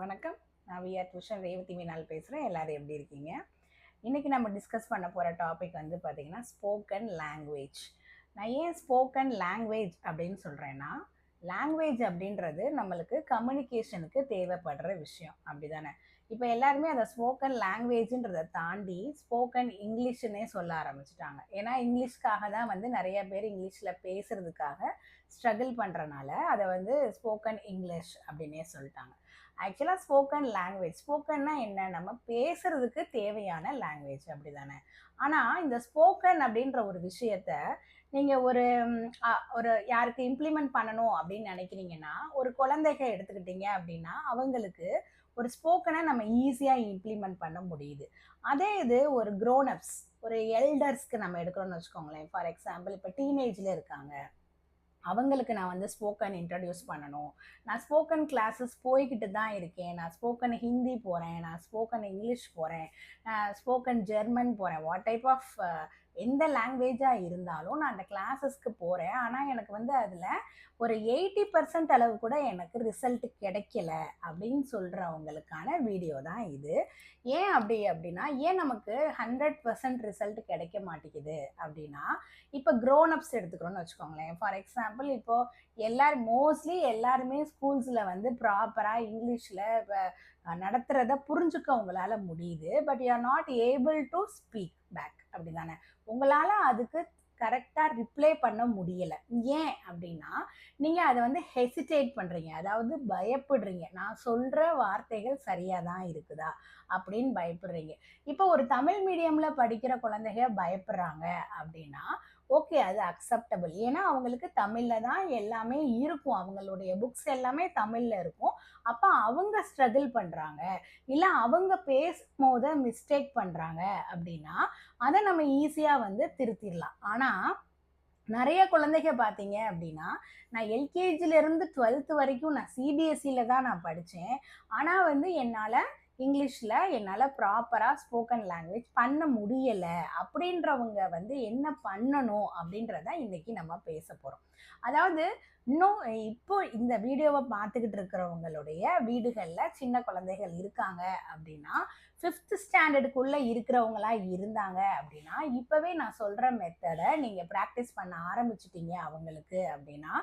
வணக்கம். நான் VR tuition Revathi மீனால் பேசுகிறேன். எல்லோரும் எப்படி இருக்கீங்க? இன்றைக்கி நம்ம டிஸ்கஸ் பண்ண போகிற டாபிக் வந்து பார்த்திங்கன்னா ஸ்போக்கன் லாங்குவேஜ். நான் ஏன் ஸ்போக்கன் லாங்குவேஜ் அப்படின்னு சொல்கிறேன்னா, லாங்குவேஜ் அப்படின்றது நம்மளுக்கு கம்யூனிகேஷனுக்கு தேவைப்படுற விஷயம், அப்படி தானே? இப்போ எல்லாருமே அதை ஸ்போக்கன் லாங்குவேஜுன்றதை தாண்டி ஸ்போக்கன் இங்கிலீஷ்னே சொல்ல ஆரம்பிச்சிட்டாங்க. ஏன்னா இங்கிலீஷ்காக தான் வந்து நிறைய பேர் இங்கிலீஷில் பேசுகிறதுக்காக ஸ்ட்ரகிள் பண்ணுறனால அதை வந்து ஸ்போக்கன் இங்கிலீஷ் அப்படின்னே சொல்லிட்டாங்க. ஆக்சுவலாக ஸ்போக்கன்னா என்ன? நம்ம பேசுறதுக்கு தேவையான லாங்குவேஜ், அப்படி தானே? ஆனால் இந்த ஸ்போக்கன் அப்படின்ற ஒரு விஷயத்த நீங்கள் ஒரு யாருக்கு இம்ப்ளிமெண்ட் பண்ணணும் அப்படின்னு நினைக்கிறீங்கன்னா, ஒரு குழந்தைக எடுத்துக்கிட்டீங்க அப்படின்னா அவங்களுக்கு ஒரு ஸ்போக்கனை நம்ம ஈஸியாக இம்ப்ளிமெண்ட் பண்ண முடியுது. அதே இது ஒரு க்ரோனப்ஸ், ஒரு எல்டர்ஸ்க்கு நம்ம எடுக்கிறோம்னு வச்சுக்கோங்களேன். ஃபார் எக்ஸாம்பிள் இப்போ டீனேஜில் இருக்காங்க, அவங்களுக்கு நான் வந்து ஸ்போக்கன் இன்ட்ரடியூஸ் பண்ணணும். நான் ஸ்போக்கன் கிளாஸஸ் போய்கிட்டு தான் இருக்கேன். நான் ஸ்போக்கன் ஹிந்தி போகிறேன், நான் ஸ்போக்கன் இங்கிலீஷ் போகிறேன், ஸ்போக்கன் ஜெர்மன் போகிறேன். வாட் டைப் ஆஃப் எந்த லாங்குவேஜாக இருந்தாலும் நான் அந்த கிளாஸஸ்க்கு போகிறேன். ஆனால் எனக்கு வந்து அதில் ஒரு 80% அளவு கூட எனக்கு ரிசல்ட் கிடைக்கல அப்படின்னு சொல்கிறவங்களுக்கான வீடியோ தான் இது. ஏன் அப்படின்னா ஏன் நமக்கு 100% ரிசல்ட் கிடைக்க மாட்டேங்குது அப்படின்னா, இப்போ க்ரோனப்ஸ் எடுத்துக்கிறோன்னு வச்சுக்கோங்களேன். ஃபார் எக்ஸாம்பிள் இப்போது மோஸ்ட்லி எல்லாருமே ஸ்கூல்ஸில் வந்து ப்ராப்பராக இங்கிலீஷில் நடத்துகிறத புரிஞ்சுக்க உங்களால் முடியுது. But you are not able to speak back, அப்படி தானே? உங்களால் அதுக்கு கரெக்டாக ரிப்ளை பண்ண முடியலை. ஏன் அப்படின்னா நீங்கள் அதை வந்து ஹெசிடேட் பண்ணுறீங்க, அதாவது பயப்படுறீங்க. நான் சொல்கிற வார்த்தைகள் சரியாக தான் இருக்குதா அப்படின்னு பயப்படுறீங்க. இப்போ ஒரு தமிழ் மீடியமில் படிக்கிற குழந்தைங்க பயப்படுறாங்க அப்படின்னா ஓகே, அது அக்செப்டபிள். ஏன்னா அவங்களுக்கு தமிழில் தான் எல்லாமே இருக்கும், அவங்களுடைய புக்ஸ் எல்லாமே தமிழில் இருக்கும். அப்போ அவங்க ஸ்ட்ரகிள் பண்ணுறாங்க, இல்லை அவங்க பேசும்போது மிஸ்டேக் பண்ணுறாங்க அப்படின்னா அதை நம்ம ஈஸியாக வந்து திருத்திடலாம். ஆனால் நிறைய குழந்தைங்க பார்த்தீங்க அப்படின்னா, நான் எல்கேஜிலேருந்து 12th வரைக்கும் நான் சிபிஎஸ்சியில் தான் நான் படித்தேன். ஆனால் வந்து என்னால் ப்ராப்பராக ஸ்போக்கன் லாங்குவேஜ் பண்ண முடியலை அப்படின்றவங்க வந்து என்ன பண்ணணும் அப்படின்றத இன்றைக்கி நம்ம பேச போகிறோம். அதாவது இப்போ இந்த வீடியோவை பார்த்துக்கிட்டு இருக்கிறவங்களுடைய வீடுகளில் சின்ன குழந்தைகள் இருக்காங்க அப்படின்னா, 5th ஸ்டாண்டர்டுக்குள்ளே இருக்கிறவங்களா இருந்தாங்க அப்படின்னா, இப்போவே நான் சொல்கிற மெத்தடை நீங்கள் ப்ராக்டிஸ் பண்ண ஆரம்பிச்சிட்டிங்க அவங்களுக்கு அப்படின்னா,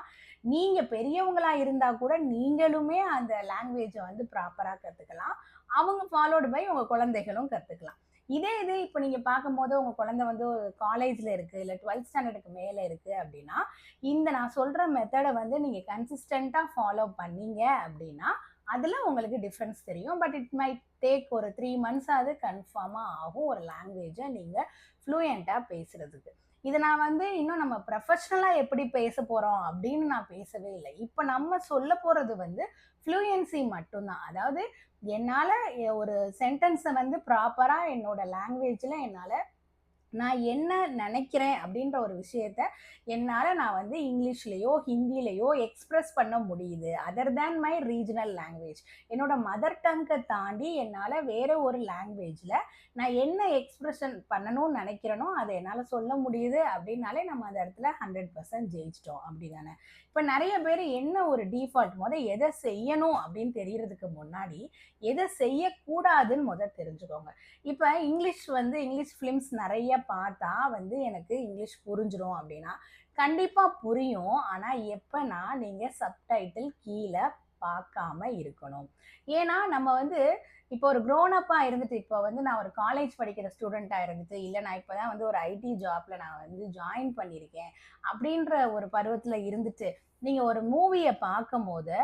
நீங்கள் பெரியவங்களாக இருந்தால் கூட நீங்களுமே அந்த லாங்குவேஜை வந்து ப்ராப்பராக கற்றுக்கலாம். அவங்க ஃபாலோடு பை உங்கள் குழந்தைகளும் கற்றுக்கலாம். இதே இது இப்போ நீங்கள் பார்க்கும்போது உங்கள் குழந்தை வந்து காலேஜில் இருக்குது, இல்லை 12th ஸ்டாண்டர்டுக்கு மேலே இருக்குது அப்படின்னா, நான் சொல்கிற மெத்தடை வந்து நீங்கள் கன்சிஸ்டண்ட்டாக ஃபாலோ பண்ணீங்க அப்படின்னா அதில் உங்களுக்கு டிஃப்ரென்ஸ் தெரியும். பட் இட் மைட் டேக் ஒரு 3 months அது கன்ஃபார்மாக ஆகும் ஒரு லாங்குவேஜை நீங்கள் ஃப்ளூயண்ட்டாக பேசுகிறதுக்கு. இதை நான் வந்து இன்னும் நம்ம ப்ரொஃபஷ்னலாக எப்படி பேச போகிறோம் அப்படின்னு நான் பேசவே இல்லை. இப்போ நம்ம சொல்ல போகிறது வந்து ஃப்ளூயன்சி மட்டும்தான். அதாவது என்னால் ஒரு சென்டென்ஸை வந்து ப்ராப்பராக என்னோட லாங்குவேஜில் நான் என்ன நினைக்கிறேன் அப்படின்ற ஒரு விஷயத்த நான் வந்து இங்கிலீஷ்லேயோ ஹிந்திலேயோ எக்ஸ்ப்ரெஸ் பண்ண முடியுது. Other than my regional language, என்னோட மதர் டங்கை தாண்டி என்னால் வேறு ஒரு லாங்குவேஜில் நான் என்ன எக்ஸ்ப்ரெஷன் பண்ணணும்னு நினைக்கிறேனோ அதை என்னால் சொல்ல முடியுது அப்படின்னாலே நம்ம அந்த இடத்துல 100% ஜெயிச்சிட்டோம், அப்படி தானே? இப்போ நிறைய பேர் என்ன ஒரு டிஃபால்ட் எதை செய்யணும் அப்படின்னு தெரியறதுக்கு முன்னாடி எதை செய்யக்கூடாதுன்னு தெரிஞ்சுக்கோங்க. இப்போ இங்கிலீஷ் ஃபிலிம்ஸ் நிறைய பார்த்தா வந்து எனக்கு இங்கிலீஷ் புரிஞ்சிடும் அப்படின்னா கண்டிப்பாக புரியும். ஆனால் எப்போனா நீங்கள் சப்டைட்டில் கீழே பார்க்காம இருக்கணும். ஏன்னா நம்ம வந்து இப்போ ஒரு க்ரோனப்பாக இருந்துட்டு, இப்போ வந்து நான் ஒரு காலேஜ் படிக்கிற ஸ்டூடெண்ட்டாக இருந்துட்டு, இல்லை நான் இப்போ தான் வந்து ஒரு ஐடி ஜாப்பில் நான் வந்து ஜாயின் பண்ணியிருக்கேன் அப்படின்ற ஒரு பருவத்தில் இருந்துட்டு நீங்கள் ஒரு மூவியை பார்க்கும்போது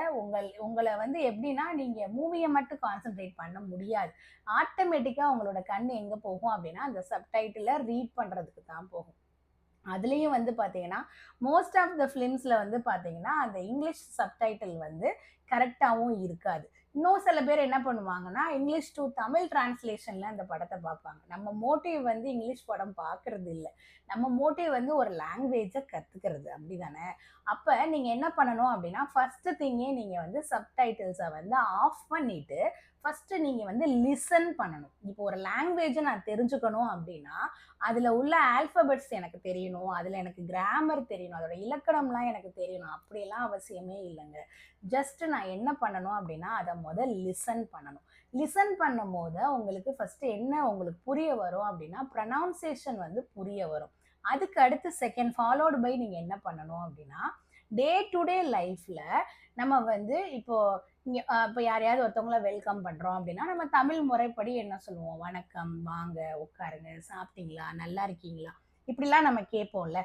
உங்களை வந்து எப்படின்னா நீங்கள் மூவியை மட்டும் கான்சென்ட்ரேட் பண்ண முடியாது. ஆட்டோமேட்டிக்காக உங்களோட கண் எங்கே போகும் அப்படின்னா அந்த சப்டைட்டிலை ரீட் பண்ணுறதுக்கு தான் போகும். அதுலேயும் வந்து பார்த்தீங்கன்னா மோஸ்ட் ஆஃப் த ஃபிலிம்ஸில் வந்து பார்த்தீங்கன்னா அந்த இங்கிலீஷ் சப்டைட்டில் வந்து கரெக்டாகவும் இருக்காது. இன்னும் சில பேர் என்ன பண்ணுவாங்கன்னா இங்கிலீஷ் டு தமிழ் டிரான்ஸ்லேஷனில் அந்த படத்தை பார்ப்பாங்க. நம்ம மோட்டிவ் வந்து இங்கிலீஷ் படம் பார்க்குறது இல்லை, நம்ம மோட்டிவ் வந்து ஒரு லாங்குவேஜை கற்றுக்கிறது, அப்படி தானே? அப்போ நீங்கள் என்ன பண்ணணும் அப்படின்னா ஃபஸ்ட்டு திங்கே நீங்கள் வந்து சப்டைட்டில்ஸை வந்து ஆஃப் பண்ணிவிட்டு ஃபஸ்ட்டு நீங்கள் வந்து லிசன் பண்ணணும். இப்போ ஒரு லாங்குவேஜை நான் தெரிஞ்சுக்கணும் அப்படின்னா அதில் உள்ள ஆல்ஃபபெட்ஸ் எனக்கு தெரியணும், அதில் எனக்கு கிராமர் தெரியணும், அதோட இலக்கணம்லாம் எனக்கு தெரியணும் அப்படியெல்லாம் அவசியமே இல்லைங்க. ஜஸ்ட்டு நான் என்ன பண்ணணும் அப்படின்னா அதை லிசன் பண்ணணும். லிசன் பண்ணும் போது உங்களுக்கு ஃபர்ஸ்ட் என்ன உங்களுக்கு புரிய வரும் அப்படின்னா ப்ரனவுன்சியேஷன் வந்து புரிய வரும். அதுக்கு அடுத்து செகண்ட் ஃபாலோடு பை நீங்க என்ன பண்ணணும் அப்படின்னா டே டு டே லைஃப்ல நம்ம வந்து இப்போ இங்க இப்போ யாரையாவது ஒருத்தவங்கள வெல்கம் பண்றோம் அப்படின்னா நம்ம தமிழ் முறைப்படி என்ன சொல்லுவோம்? வணக்கம், வாங்க, உட்காருங்க, சாப்பிட்டீங்களா, நல்லா இருக்கீங்களா, இப்படிலாம் நம்ம கேட்போம்ல.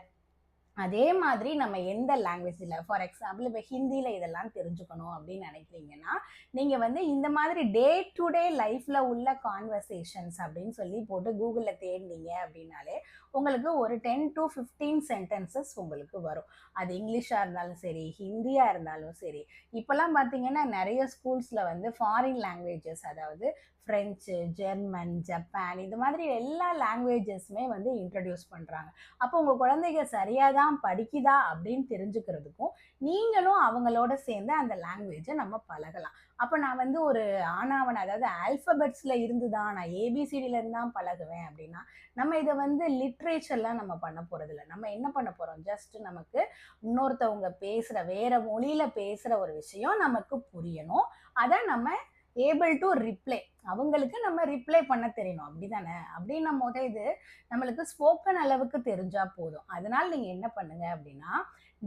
அதே மாதிரி நம்ம எந்த லாங்குவேஜில் ஃபார் எக்ஸாம்பிள் இப்போ ஹிந்தியில் இதெல்லாம் தெரிஞ்சுக்கணும் அப்படின்னு நினைக்கிறீங்கன்னா நீங்கள் வந்து இந்த மாதிரி டே டு டே லைஃப்பில் உள்ள கான்வர்சேஷன்ஸ் அப்படின்னு சொல்லி போட்டு கூகுளில் தேடினீங்க அப்படின்னாலே உங்களுக்கு ஒரு 10 to 15 சென்டென்சஸ் உங்களுக்கு வரும். அது இங்கிலீஷாக இருந்தாலும் சரி, ஹிந்தியாக இருந்தாலும் சரி. இப்போல்லாம் பார்த்தீங்கன்னா நிறைய ஸ்கூல்ஸில் வந்து ஃபாரின் லாங்குவேஜஸ், அதாவது ஃப்ரெஞ்சு, ஜெர்மன், ஜப்பான், இது மாதிரி எல்லா லாங்குவேஜஸுமே வந்து இன்ட்ரடியூஸ் பண்ணுறாங்க. அப்போ உங்கள் குழந்தைங்க சரியாக தான் படிக்குதா அப்படின்னு தெரிஞ்சுக்கிறதுக்கும் நீங்களும் அவங்களோட சேர்ந்து அந்த லாங்குவேஜை நம்ம பழகலாம். அப்போ நான் வந்து ஒரு ஆனாவன், அதாவது ஆல்ஃபபெட்ஸில் இருந்து தான் நான் ஏபிசிடியிலேருந்து தான் பழகுவேன் அப்படின்னா நம்ம இதை வந்து லிட்ரேச்சர்லாம் நம்ம பண்ண போகிறதில்ல. நம்ம என்ன பண்ண போகிறோம்? ஜஸ்ட் நமக்கு இன்னொருத்தவங்க பேசுகிற வேறு மொழியில் பேசுகிற ஒரு விஷயம் நமக்கு புரியணும். அதை நம்ம ஏபிள் டு ரிப்ளை, அவங்களுக்கு நம்ம ரிப்ளை பண்ண தெரியணும். அப்படிதானே? அப்படின்னும் போது இது நம்மளுக்கு ஸ்போக்கன் அளவுக்கு தெரிஞ்சா போதும். அதனால நீங்க என்ன பண்ணுங்க அப்படின்னா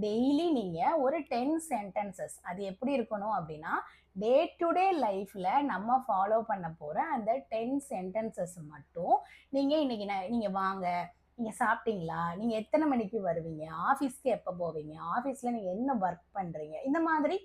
டெய்லி நீங்க ஒரு 10 சென்டென்சஸ், அது எப்படி இருக்கணும் அப்படின்னா டே டு டே லைஃப்ல நம்ம ஃபாலோ பண்ண போற அந்த 10 சென்டென்சஸ் மட்டும் நீங்க இன்னைக்கு நீங்க வாங்க, நீங்க சாப்பிட்டீங்களா, நீங்க எத்தனை மணிக்கு வருவீங்க, ஆஃபீஸ்க்கு எப்போ போவீங்க, ஆஃபீஸ்ல நீங்க என்ன ஒர்க் பண்றீங்க, இந்த மாதிரி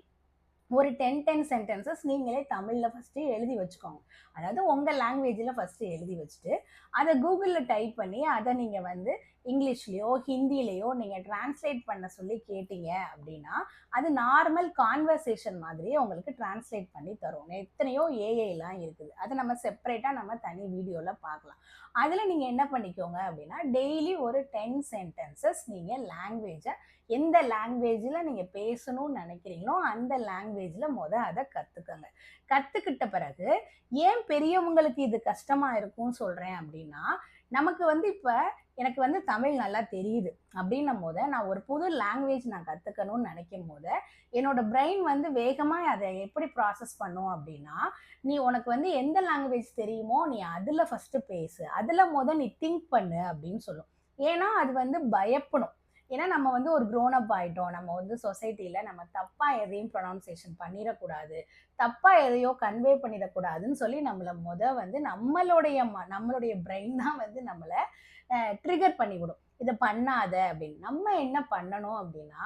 ஒரு 10 சென்டென்சஸ் நீங்களே தமிழில் ஃபஸ்ட்டு எழுதி வச்சுக்கோங்க. அதாவது உங்கள் லாங்குவேஜில் ஃபஸ்ட்டு எழுதி வச்சுட்டு அதை கூகுளில் டைப் பண்ணி அதை நீங்கள் வந்து இங்கிலீஷ்லேயோ ஹிந்திலேயோ நீங்கள் டிரான்ஸ்லேட் பண்ண சொல்லி கேட்டீங்க அப்படின்னா அது நார்மல் கான்வர்சேஷன் மாதிரியே உங்களுக்கு டிரான்ஸ்லேட் பண்ணி தரும். எத்தனையோ ஏஐலாம் இருக்குது, அதை நம்ம செப்பரேட்டாக நம்ம தனி வீடியோவில் பார்க்கலாம். அதில் நீங்கள் என்ன பண்ணிக்கோங்க அப்படின்னா டெய்லி ஒரு 10 சென்டென்சஸ் நீங்கள் லாங்குவேஜை எந்த லாங்குவேஜில் நீங்கள் பேசணும்னு நினைக்கிறீங்களோ அந்த லாங்குவேஜில் அதை கற்றுக்கங்க. கற்றுக்கிட்ட பிறகு ஏன் பெரியவங்களுக்கு இது கஷ்டமாக இருக்கும்னு சொல்கிறேன் அப்படின்னா நமக்கு வந்து இப்போ எனக்கு வந்து தமிழ் நல்லா தெரியுது அப்படின்னும் போது நான் ஒரு புது லாங்குவேஜ் நான் கற்றுக்கணும்னு நினைக்கும் போது என்னோட பிரெயின் வந்து வேகமாக அதை எப்படி ப்ராசஸ் பண்ணும் அப்படின்னா நீ உனக்கு வந்து எந்த லாங்குவேஜ் தெரியுமோ நீ அதில் ஃபஸ்ட்டு பேசு, அதில் நீ திங்க் பண்ணு அப்படின்னு சொல்லும். ஏன்னா அது வந்து பயப்படும். ஏன்னா நம்ம வந்து ஒரு க்ரோனப் ஆகிட்டோம். நம்ம வந்து சொசைட்டியில் நம்ம தப்பாக எதையும் ப்ரொனவுன்சியேஷன் பண்ணிடக்கூடாது, தப்பாக எதையோ கன்வே பண்ணிடக்கூடாதுன்னு சொல்லி நம்மளை வந்து நம்மளுடைய பிரெயின் தான் வந்து நம்மளை ட்ரிகர் பண்ணிவிடும். இதை பண்ணாத அப்படின்னு. நம்ம என்ன பண்ணணும் அப்படின்னா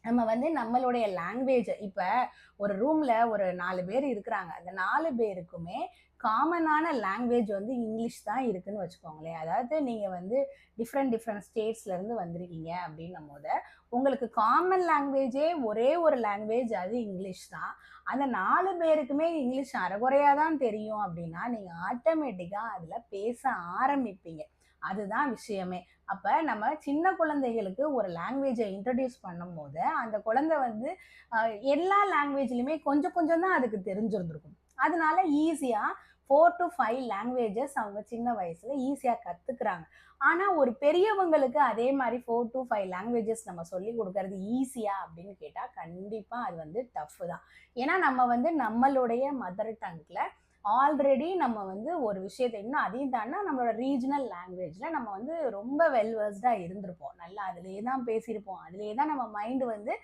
நம்ம வந்து நம்மளுடைய லாங்குவேஜை இப்போ ஒரு ரூமில் ஒரு 4 பேர் இருக்கிறாங்க, அந்த 4 பேருக்குமே காமனான லாங்குவேஜ் வந்து இங்கிலீஷ் தான் இருக்குன்னு வச்சுக்கோங்களேன். அதாவது நீங்கள் வந்து டிஃப்ரெண்ட் ஸ்டேட்ஸ்லேருந்து வந்திருக்கீங்க அப்படின்னும் போது உங்களுக்கு காமன் லாங்குவேஜே ஒரே ஒரு லாங்குவேஜ், அது இங்கிலீஷ் தான். அந்த 4 பேருக்குமே இங்கிலீஷ் அரைகுறையாக தான் தெரியும் அப்படின்னா நீங்கள் ஆட்டோமேட்டிக்காக அதில் பேச ஆரம்பிப்பீங்க. அதுதான் விஷயமே. அப்போ நம்ம சின்ன குழந்தைகளுக்கு ஒரு லாங்குவேஜை இன்ட்ரடியூஸ் பண்ணும்போது அந்த குழந்தை வந்து எல்லா லாங்குவேஜ்லையுமே கொஞ்சம் கொஞ்சம் தான் அதுக்கு தெரிஞ்சிருந்திருக்கும். அதனால ஈஸியாக 4 to 5 லாங்குவேஜஸ் அவங்க சின்ன வயசுல ஈஸியாக கற்றுக்குறாங்க. ஆனால் ஒரு பெரியவங்களுக்கு அதே மாதிரி 4 to 5 லாங்குவேஜஸ் நம்ம சொல்லி கொடுக்கறது ஈஸியா அப்படின்னு கேட்டால் கண்டிப்பாக அது வந்து டஃப் தான். ஏன்னா நம்ம வந்து நம்மளுடைய மதர் டங்கில் ஆல்ரெடி நம்ம வந்து ஒரு விஷயத்தை இன்னும் அதையும் தாண்டா நம்மளோட ரீஜனல் லாங்குவேஜில் நம்ம வந்து ரொம்ப வெல்வர்ஸ்டாக இருந்திருப்போம். நல்லா அதிலே தான் பேசியிருப்போம், அதிலே தான் நம்ம மைண்டு வந்து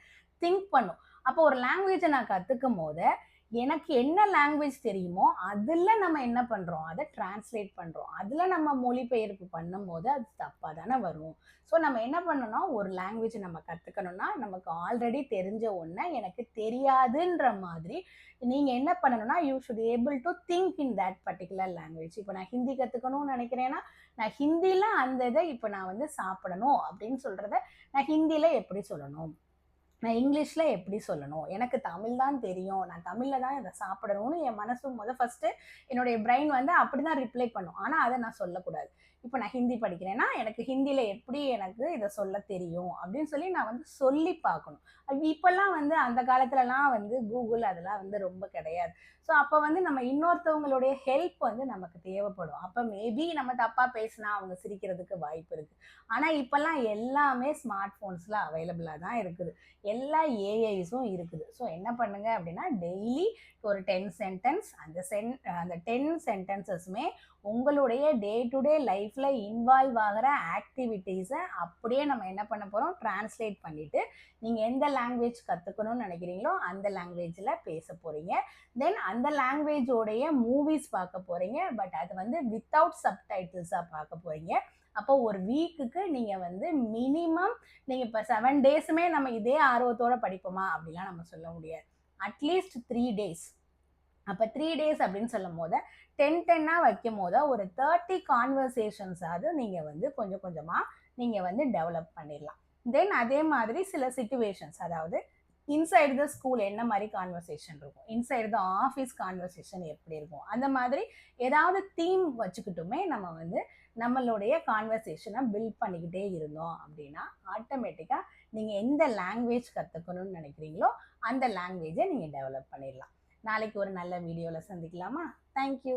திங்க் பண்ணும். அப்போ ஒரு லாங்குவேஜை நான் கற்றுக்கும் போது எனக்கு என்ன லாங்குவேஜ் தெரியுமோ அதில் நம்ம என்ன பண்ணுறோம், அதை டிரான்ஸ்லேட் பண்ணுறோம். அதில் நம்ம மொழிபெயர்ப்பு பண்ணும்போது அது தப்பாக தானே வரும். ஸோ நம்ம என்ன பண்ணணும், ஒரு லாங்குவேஜ் நம்ம கற்றுக்கணும்னா நமக்கு ஆல்ரெடி தெரிஞ்ச ஒன்றை எனக்கு தெரியாதுன்ற மாதிரி நீங்கள் என்ன பண்ணணும்னா you should able to think in that particular language. இப்போ நான் ஹிந்தி கற்றுக்கணும்னு நினைக்கிறேன்னா நான் ஹிந்தியில் அந்த இதை இப்போ நான் வந்து சாப்பிடணும் அப்படின்னு சொல்கிறத நான் ஹிந்தியில் எப்படி சொல்லணும், நான் இங்கிலீஷில் எப்படி சொல்லணும், எனக்கு தமிழ் தான் தெரியும், நான் தமிழில் தான் இதை சாப்பிடணும்னு என் மனசு ஃபஸ்ட்டு என்னுடைய பிரெயின் வந்து அப்படி தான் ரிப்ளை பண்ணும். ஆனால் அதை நான் சொல்லக்கூடாது. இப்போ நான் ஹிந்தி படிக்கிறேன்னா எனக்கு ஹிந்தியில் எப்படி எனக்கு இதை சொல்ல தெரியும் அப்படின்னு சொல்லி நான் வந்து சொல்லி பார்க்கணும். இப்போல்லாம் வந்து அந்த காலத்துலலாம் வந்து கூகுள் அதெல்லாம் வந்து ரொம்ப கிடையாது. ஸோ அப்போ வந்து நம்ம இன்னொருத்தவங்களுடைய ஹெல்ப் வந்து நமக்கு தேவைப்படும். அப்போ மேபி நம்ம தப்பாக பேசினா அவங்க சிரிக்கிறதுக்கு வாய்ப்பு இருக்குது. ஆனால் இப்போல்லாம் எல்லாமே ஸ்மார்ட் ஃபோன்ஸில் அவைலபிளாக தான் இருக்குது. எல்லா ஏஐஸும் இருக்குது. ஸோ என்ன பண்ணுங்க அப்படின்னா டெய்லி ஒரு 10 சென்டென்ஸ் அந்த 10 சென்டென்சஸுமே உங்களுடைய டே டு டே லைஃப்பில் இன்வால்வ் ஆகிற ஆக்டிவிட்டீஸை அப்படியே நம்ம என்ன பண்ண போகிறோம், டிரான்ஸ்லேட் பண்ணிவிட்டு நீங்கள் எந்த லாங்குவேஜ் கற்றுக்கணும்னு நினைக்கிறீங்களோ அந்த லாங்குவேஜில் பேச போகிறீங்க. தென் அந்த லாங்குவேஜோடைய மூவிஸ் பார்க்க போகிறீங்க. பட் அது வந்து வித்தவுட் சப்டைட்டில்ஸாக பார்க்க போகிறீங்க. அப்போ ஒரு வீக்குக்கு நீங்கள் வந்து மினிமம் நீங்கள் இப்போ 7 டேஸுமே நம்ம இதே ஆர்வத்தோடு படிப்போமா அப்படிலாம் நம்ம சொல்ல முடியாது. At least 3 days. அப்போ 3 டேஸ் அப்படின்னு சொல்லும் போது 10 வைக்கும் போது ஒரு 30 கான்வர்சேஷன்ஸாவது நீங்கள் வந்து கொஞ்சம் கொஞ்சமாக நீங்கள் வந்து டெவலப் பண்ணிடலாம். தென் அதே மாதிரி சில சிச்சுவேஷன்ஸ், அதாவது இன்சைடு த ஸ்கூல் என்ன மாதிரி கான்வர்சேஷன் இருக்கும், இன்சைடு த ஆஃபீஸ் கான்வர்சேஷன் எப்படி இருக்கும், அந்த மாதிரி ஏதாவது தீம் வச்சுக்கிட்டுமே நம்ம வந்து நம்மளுடைய கான்வர்சேஷனை பில்ட் பண்ணிக்கிட்டே இருந்தோம் அப்படின்னா ஆட்டோமேட்டிக்காக நீங்கள் எந்த லாங்குவேஜ் கற்றுக்கணும்னு நினைக்கிறீங்களோ அந்த லாங்குவேஜை நீங்கள் டெவலப் பண்ணிடலாம். நாளைக்கு ஒரு நல்ல வீடியோவில் சந்திக்கலாமா? தேங்க்யூ.